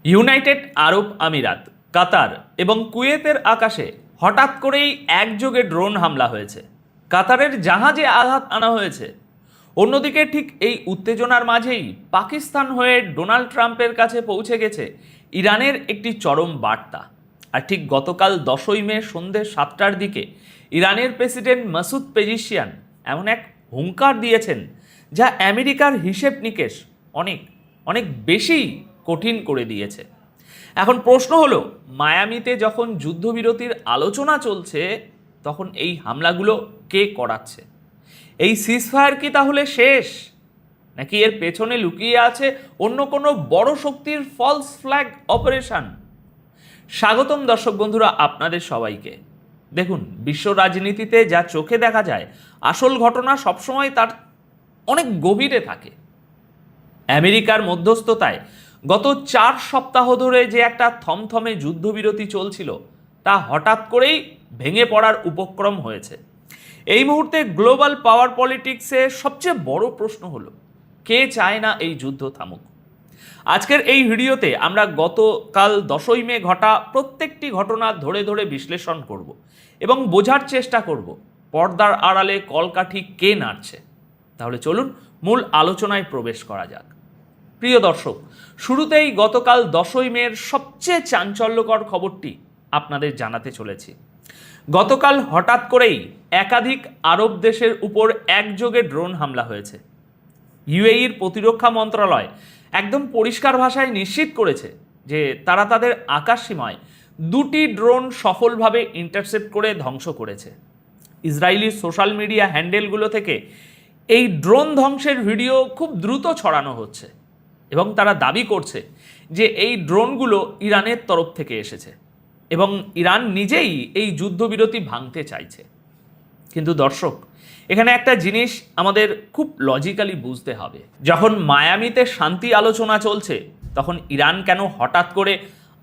United আরব আমিরাত, কাতার এবং কুয়েতের আকাশে হঠাৎ করেই একযোগে ড্রোন হামলা হয়েছে। কাতারের জাহাজে আঘাত আনা হয়েছে। অন্যদিকে ঠিক এই উত্তেজনার মাঝেই পাকিস্তান হয়ে ডোনাল্ড ট্রাম্পের কাছে পৌঁছে গেছে ইরানের একটি চরম বার্তা। আর ঠিক গতকাল 10ই মে সন্ধ্যে 7টার দিকে ইরানের প্রেসিডেন্ট মাসুদ পেজিশিয়ান এমন এক হুঙ্কার দিয়েছেন যা আমেরিকার হিসেব নিকেশ অনেক অনেক বেশি কঠিন করে দিয়েছে। এখন প্রশ্ন হলো, মায়ামিতে যখন যুদ্ধবিরতির আলোচনা চলছে তখন এই হামলাগুলো কে করাচ্ছে? এই সিজফায়ার কি তাহলে শেষ, নাকি এর পেছনে লুকিয়ে আছে অন্য কোনো বড় শক্তির ফলস ফ্ল্যাগ অপারেশন? স্বাগতম দর্শক বন্ধুরা আপনাদের সবাইকে। দেখুন, বিশ্ব রাজনীতিতে যা চোখে দেখা যায়, আসল ঘটনা সবসময় তার অনেক গভীরে থাকে। আমেরিকার মধ্যস্থতায় গত 4 সপ্তাহ ধরে যে একটা থমথমে যুদ্ধবিরতি চলছিল তা হঠাৎ করেই ভেঙে পড়ার উপক্রম হয়েছে। এই মুহূর্তে গ্লোবাল পাওয়ার পলিটিক্সে সবচেয়ে বড় প্রশ্ন হলো, কে চায় না এই যুদ্ধ থামুক? আজকের এই ভিডিওতে আমরা গতকাল 10ই মে ঘটা প্রত্যেকটি ঘটনা ধরে ধরে বিশ্লেষণ করব এবং বোঝার চেষ্টা করব পর্দার আড়ালে কলকাঠি কে নাড়ছে। তাহলে চলুন মূল আলোচনায় প্রবেশ করা যাক। প্রিয় দর্শক, শুরুতেই গতকাল 10ই মের সবচেয়ে চাঞ্চল্যকর খবরটি আপনাদের জানাতে চলেছি। গতকাল হঠাৎ করেই একাধিক আরব দেশের উপর একযোগে ড্রোন হামলা হয়েছে। ইউএইর প্রতিরক্ষা মন্ত্রণালয় একদম পরিষ্কার ভাষায় নিশ্চিত করেছে যে তারা তাদের আকাশ সীমায় 2টি ড্রোন সফলভাবে ইন্টারসেপ্ট করে ধ্বংস করেছে। ইসরায়েলি সোশ্যাল মিডিয়া হ্যান্ডেলগুলো থেকে এই ড্রোন ধ্বংসের ভিডিও খুব দ্রুত ছড়ানো হচ্ছে এবং তারা দাবি করছে যে এই ড্রোনগুলো ইরানের তরফ থেকে এসেছে এবং ইরান নিজেই এই যুদ্ধবিরতি ভাঙতে চাইছে। কিন্তু দর্শক, এখানে একটা জিনিস আমাদের খুব লজিক্যালি বুঝতে হবে। যখন মায়ামিতে শান্তি আলোচনা চলছে তখন ইরান কেন হঠাৎ করে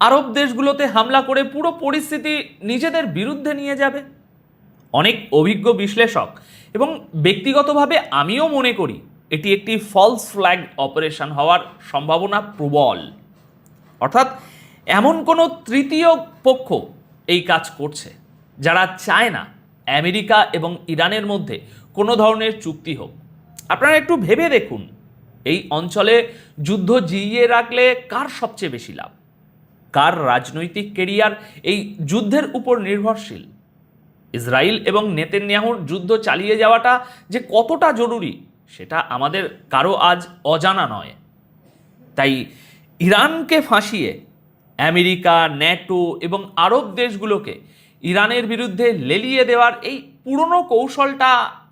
আরব দেশগুলোতে হামলা করে পুরো পরিস্থিতি নিজেদের বিরুদ্ধে নিয়ে যাবে? অনেক অভিজ্ঞ বিশ্লেষক এবং ব্যক্তিগতভাবে আমিও মনে করি এটি একটি ফলস ফ্ল্যাগ অপারেশন হওয়ার সম্ভাবনা প্রবল। অর্থাৎ এমন কোনো তৃতীয় পক্ষ এই কাজ করছে যারা চায় না আমেরিকা এবং ইরানের মধ্যে কোনো ধরনের চুক্তি হোক। আপনারা একটু ভেবে দেখুন, এই অঞ্চলে যুদ্ধ জিইয়ে রাখলে কার সবচেয়ে বেশি লাভ? কার রাজনৈতিক কেরিয়ার এই যুদ্ধের উপর নির্ভরশীল? ইসরায়েল এবং নেতানিয়াহুর যুদ্ধ চালিয়ে যাওয়াটা যে কতটা জরুরি সেটা আমাদের কারো আজ অজানা নয়। তাই ইরানকে ফাঁসিয়ে আমেরিকা, ন্যাটো এবং আরব দেশগুলোকে ইরানের বিরুদ্ধে লেলিয়ে দেওয়ার এই পুরনো কৌশলটা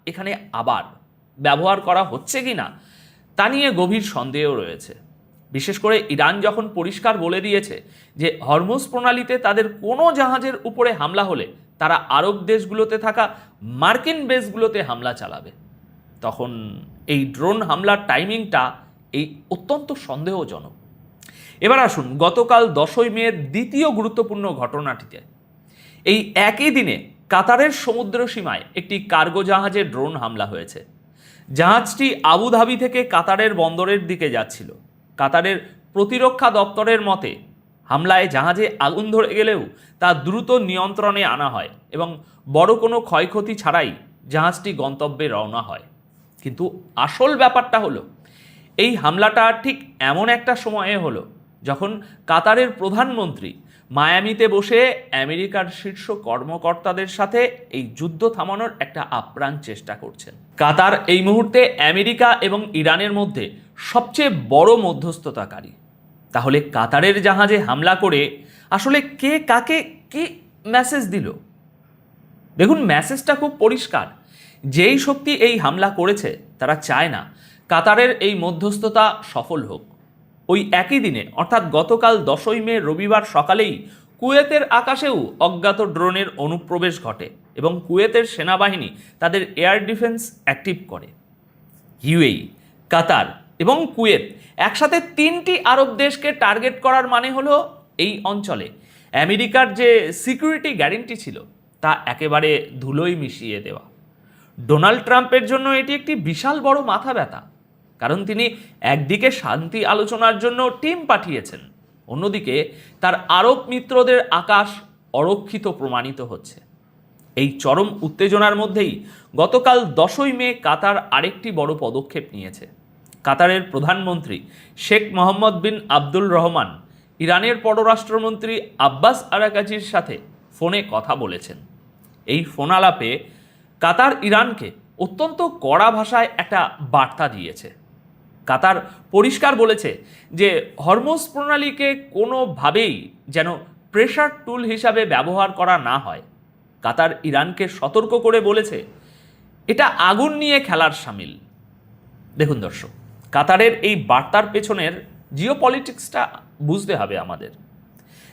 এখানে আবার ব্যবহার করা হচ্ছে কি না তা নিয়ে গভীর সন্দেহ রয়েছে। বিশেষ করে ইরান যখন পরিষ্কার বলে দিয়েছে যে হরমুজ প্রণালীতে তাদের কোনো জাহাজের উপরে হামলা হলে তারা আরব দেশগুলোতে থাকা মার্কিন বেসগুলোতে হামলা চালাবে, তখন এই ড্রোন হামলার টাইমিংটা এই অত্যন্ত সন্দেহজনক। এবার আসুন গতকাল 10ই মের দ্বিতীয় গুরুত্বপূর্ণ ঘটনাটিতে। এই একই দিনে কাতারের সমুদ্র সীমায় একটি কার্গো জাহাজে ড্রোন হামলা হয়েছে। জাহাজটি আবুধাবি থেকে কাতারের বন্দরের দিকে যাচ্ছিল। কাতারের প্রতিরক্ষা দপ্তরের মতে হামলায় জাহাজে আগুন ধরে গেলেও তা দ্রুত নিয়ন্ত্রণে আনা হয় এবং বড় কোনো ক্ষয়ক্ষতি ছাড়াই জাহাজটি গন্তব্যে রওনা হয়। কিন্তু আসল ব্যাপারটা হলো, এই হামলাটা ঠিক এমন একটা সময়ে হলো যখন কাতারের প্রধানমন্ত্রী মায়ামিতে বসে আমেরিকার শীর্ষ কর্মকর্তাদের সাথে এই যুদ্ধ থামানোর একটা আপ্রাণ চেষ্টা করছেন। কাতার এই মুহূর্তে আমেরিকা এবং ইরানের মধ্যে সবচেয়ে বড় মধ্যস্থতাকারী। তাহলে কাতারের জাহাজে হামলা করে আসলে কে কাকে কি মেসেজ দিল? দেখুন, মেসেজটা খুব পরিষ্কার। যেই শক্তি এই হামলা করেছে তারা চায় না কাতারের এই মধ্যস্থতা সফল হোক। ওই একই দিনে অর্থাৎ গতকাল 10ই মে রবিবার সকালেই কুয়েতের আকাশেও অজ্ঞাত ড্রোনের অনুপ্রবেশ ঘটে এবং কুয়েতের সেনাবাহিনী তাদের এয়ার ডিফেন্স অ্যাক্টিভ করে। ইউএই, কাতার এবং কুয়েত একসাথে 3টি আরব দেশকে টার্গেট করার মানে হলো এই অঞ্চলে আমেরিকার যে সিকিউরিটি গ্যারেন্টি ছিল তা একেবারে ধুলোয় মিশিয়ে দেওয়া। ডোনাল্ড ট্রাম্পের জন্য এটি একটি বিশাল বড় মাথা ব্যথা, কারণ তিনি একদিকে শান্তি আলোচনার জন্য টিম পাঠিয়েছেন, অন্যদিকে তার আরব মিত্রদের আকাশ অরক্ষিত প্রমাণিত হচ্ছে। এই চরম উত্তেজনার মধ্যেই গতকাল 10ই মে কাতার আরেকটি বড় পদক্ষেপ নিয়েছে। কাতারের প্রধানমন্ত্রী শেখ মোহাম্মদ বিন আব্দুল রহমান ইরানের পররাষ্ট্রমন্ত্রী আব্বাস আরাকাচির সাথে ফোনে কথা বলেছেন। এই ফোন আলাপে কাতার ইরানকে অত্যন্ত কড়া ভাষায় একটা বার্তা দিয়েছে। কাতার পরিষ্কার বলেছে যে হরমুজ প্রণালীকে কোনোভাবেই যেন প্রেশার টুল হিসাবে ব্যবহার করা না হয়। কাতার ইরানকে সতর্ক করে বলেছে এটা আগুন নিয়ে খেলার শামিল। দেখুন দর্শক, কাতারের এই বার্তার পেছনের জিওপলিটিক্সটা বুঝতে হবে আমাদের।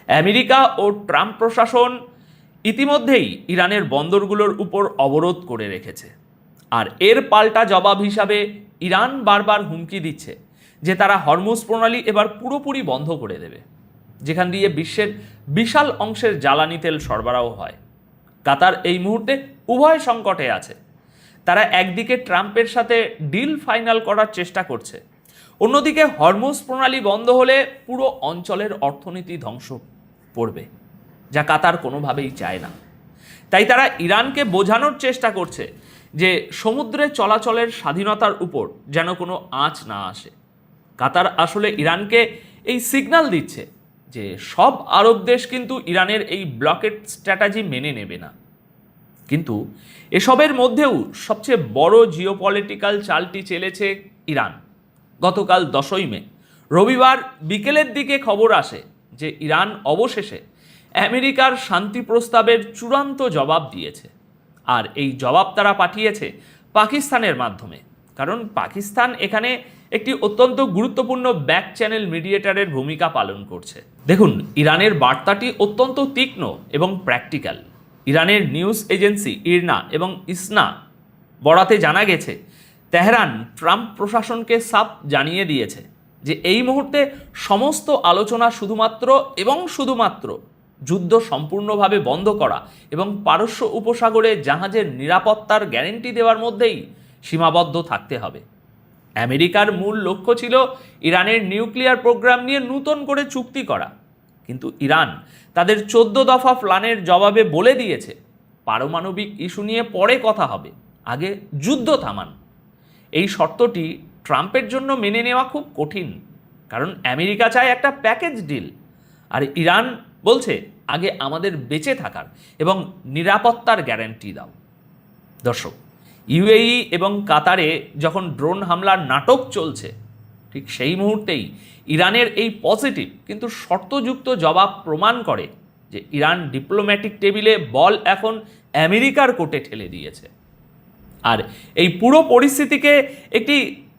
আমেরিকা ও ট্রাম্প প্রশাসন ইতিমধ্যেই ইরানের বন্দরগুলোর উপর অবরোধ করে রেখেছে, আর এর পাল্টা জবাব হিসাবে ইরান বারবার হুমকি দিচ্ছে যে তারা হরমুজ প্রণালী এবার পুরোপুরি বন্ধ করে দেবে, যেখান দিয়ে বিশ্বের বিশাল অংশের জ্বালানি তেল সরবরাহ হয়। কাতার এই মুহূর্তে উভয় সংকটে আছে। তারা একদিকে ট্রাম্পের সাথে ডিল ফাইনাল করার চেষ্টা করছে, অন্যদিকে হরমুজ প্রণালী বন্ধ হলে পুরো অঞ্চলের অর্থনীতি ধ্বংস পড়বে, যা কাতার কোনোভাবেই চায় না। তাই তারা ইরানকে বোঝানোর চেষ্টা করছে যে সমুদ্রে চলাচলের স্বাধীনতার উপর যেন কোনো আঁচ না আসে। কাতার আসলে ইরানকে এই সিগন্যাল দিচ্ছে যে সব আরব দেশ কিন্তু ইরানের এই ব্লকেড স্ট্র্যাটেজি মেনে নেবে না। কিন্তু এসবের মধ্যেও সবচেয়ে বড় জিওপলিটিক্যাল চালটি চেলেছে ইরান। গতকাল 10ই মে রবিবার বিকেলের দিকে খবর আসে যে ইরান অবশেষে আমেরিকার শান্তি প্রস্তাবের চূড়ান্ত জবাব দিয়েছে, আর এই জবাব তারা পাঠিয়েছে পাকিস্তানের মাধ্যমে। কারণ পাকিস্তান এখানে একটি অত্যন্ত গুরুত্বপূর্ণ ব্যাক চ্যানেল মিডিয়েটারের ভূমিকা পালন করছে। দেখুন, ইরানের বার্তাটি অত্যন্ত তীক্ষ্ণ এবং প্র্যাকটিক্যাল। ইরানের নিউজ এজেন্সি ইরনা এবং ইসনা বরাতে জানা গেছে তেহরান ট্রাম্প প্রশাসনকে সাফ জানিয়ে দিয়েছে যে এই মুহূর্তে সমস্ত আলোচনা শুধুমাত্র যুদ্ধ সম্পূর্ণভাবে বন্ধ করা এবং পারস্য উপসাগরে জাহাজের নিরাপত্তার গ্যারেন্টি দেওয়ার মধ্যেই সীমাবদ্ধ থাকতে হবে। আমেরিকার মূল লক্ষ্য ছিল ইরানের নিউক্লিয়ার প্রোগ্রাম নিয়ে নতুন করে চুক্তি করা, কিন্তু ইরান তাদের 14 দফা প্ল্যানের জবাবে বলে দিয়েছে পারমাণবিক ইস্যু নিয়ে পরে কথা হবে, আগে যুদ্ধ থামান। এই শর্তটি ট্রাম্পের জন্য মেনে নেওয়া খুব কঠিন, কারণ আমেরিকা চায় একটা প্যাকেজ ডিল, আর ইরান বলছে আগে আমাদের বেঁচে থাকার এবং নিরাপত্তার গ্যারান্টি দাও। দর্শক, ইউএই এবং কাতারে যখন ড্রোন হামলার নাটক চলছে, ঠিক সেই মুহূর্তেই ইরানের এই পজিটিভ কিন্তু শর্তযুক্ত জবাব প্রমাণ করে যে ইরান ডিপ্লোম্যাটিক টেবিলে বল এখন আমেরিকার কোর্টে ঠেলে দিয়েছে। আর এই পুরো পরিস্থিতিকে একটি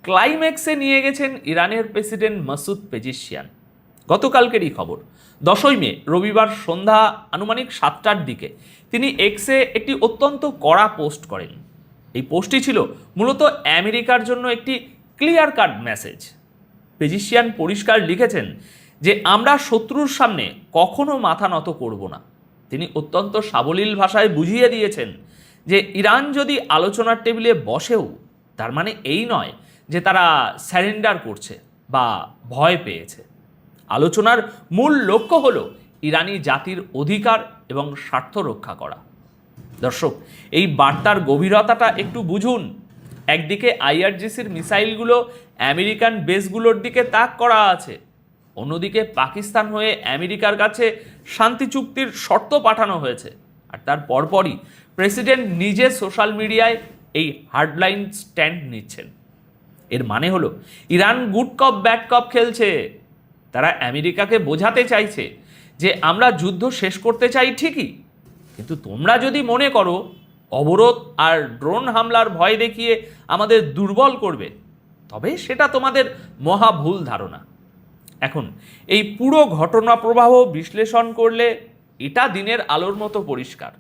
ক্লাইম্যাক্সে নিয়ে গেছেন ইরানের প্রেসিডেন্ট মাসুদ পেজিশিয়ান। গতকালকেরই খবর, 10ই মে রবিবার সন্ধ্যা আনুমানিক 7টার দিকে তিনি এক্সে একটি অত্যন্ত কড়া পোস্ট করেন। এই পোস্টটি ছিল মূলত আমেরিকার জন্য একটি ক্লিয়ার কাট মেসেজ। পেজিশিয়ান পরিষ্কার লিখেছেন যে আমরা শত্রুর সামনে কখনো মাথা নত করব না। তিনি অত্যন্ত সাবলীল ভাষায় বুঝিয়ে দিয়েছেন যে ইরান যদি আলোচনার টেবিলে বসেও তার মানে এই নয় যে তারা স্যারেন্ডার করছে বা ভয় পেয়েছে। আলোচনার মূল লক্ষ্য হলো ইরানি জাতির অধিকার এবং স্বার্থ রক্ষা করা। দর্শক, এই বার্তার গভীরতাটা একটু বুঝুন। একদিকে আইআরজিসির মিসাইলগুলো আমেরিকান বেসগুলোর দিকে তাক করা আছে, অন্যদিকে পাকিস্তান হয়ে আমেরিকার কাছে শান্তি চুক্তির শর্ত পাঠানো হয়েছে, আর তার পরপরই প্রেসিডেন্ট নিজে সোশ্যাল মিডিয়ায় এই হার্ডলাইন স্ট্যান্ড নিচ্ছেন। এর মানে হলো ইরান গুড কপ ব্যাড কপ খেলছে। তারা আমেরিকাকে বোঝাতে চাইছে যে আমরা যুদ্ধ শেষ করতে চাই ঠিকই, কিন্তু তোমরা যদি মনে করো অবরোধ আর ড্রোন হামলার ভয় দেখিয়ে আমাদের দুর্বল করবে, তবে সেটা তোমাদের মহা ভুল ধারণা। এখন এই পুরো ঘটনা প্রবাহ বিশ্লেষণ করলে এটা দিনের আলোর মতো পরিষ্কার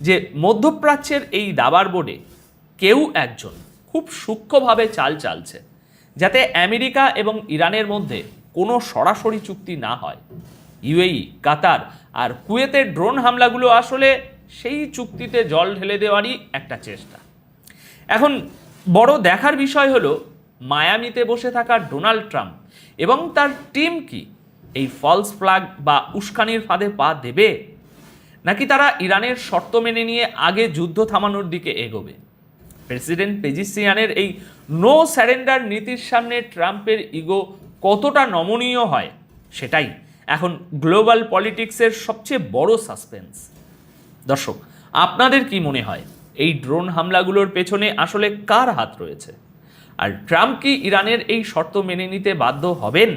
যে মধ্যপ্রাচ্যের এই দাবার বোর্ডে কেউ একজন খুব সূক্ষ্মভাবে চাল চালছে যাতে আমেরিকা এবং ইরানের মধ্যে কোনো সরাসরি চুক্তি না হয়। ইউএই, কাতার আর কুয়েতের ড্রোন হামলাগুলো আসলে সেই চুক্তিতে জল ঢেলে দেওয়ারই একটা চেষ্টা। এখন বড় দেখার বিষয় হলো মায়ামিতে বসে থাকা ডোনাল্ড ট্রাম্প এবং তার টিম কি এই ফলস ফ্ল্যাগ বা উস্কানির ফাঁদে পা দেবে, নাকি তারা ইরানের শর্ত মেনে নিয়ে আগে যুদ্ধ থামানোর দিকে এগোবে? প্রেসিডেন্ট পেজিসিয়ানের এই নো স্যারেন্ডার নীতির সামনে ট্রাম্পের ইগো কতটা নমনীয় হয়, সেটাই এখন গ্লোবাল পলিটিক্সের সবচেয়ে বড় সাসপেন্স। দর্শক, আপনাদের কি মনে হয় এই ড্রোন হামলাগুলোর পেছনে আসলে কার হাত রয়েছে? আর ট্রাম্প কি ইরানের এই শর্ত মেনে নিতে বাধ্য হবেন?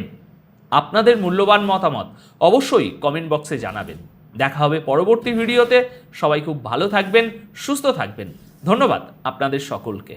আপনাদের মূল্যবান মতামত অবশ্যই কমেন্ট বক্সে জানাবেন। দেখা হবে পরবর্তী ভিডিওতে। সবাই খুব ভালো থাকবেন, সুস্থ থাকবেন। ধন্যবাদ আপনাদের সকলকে।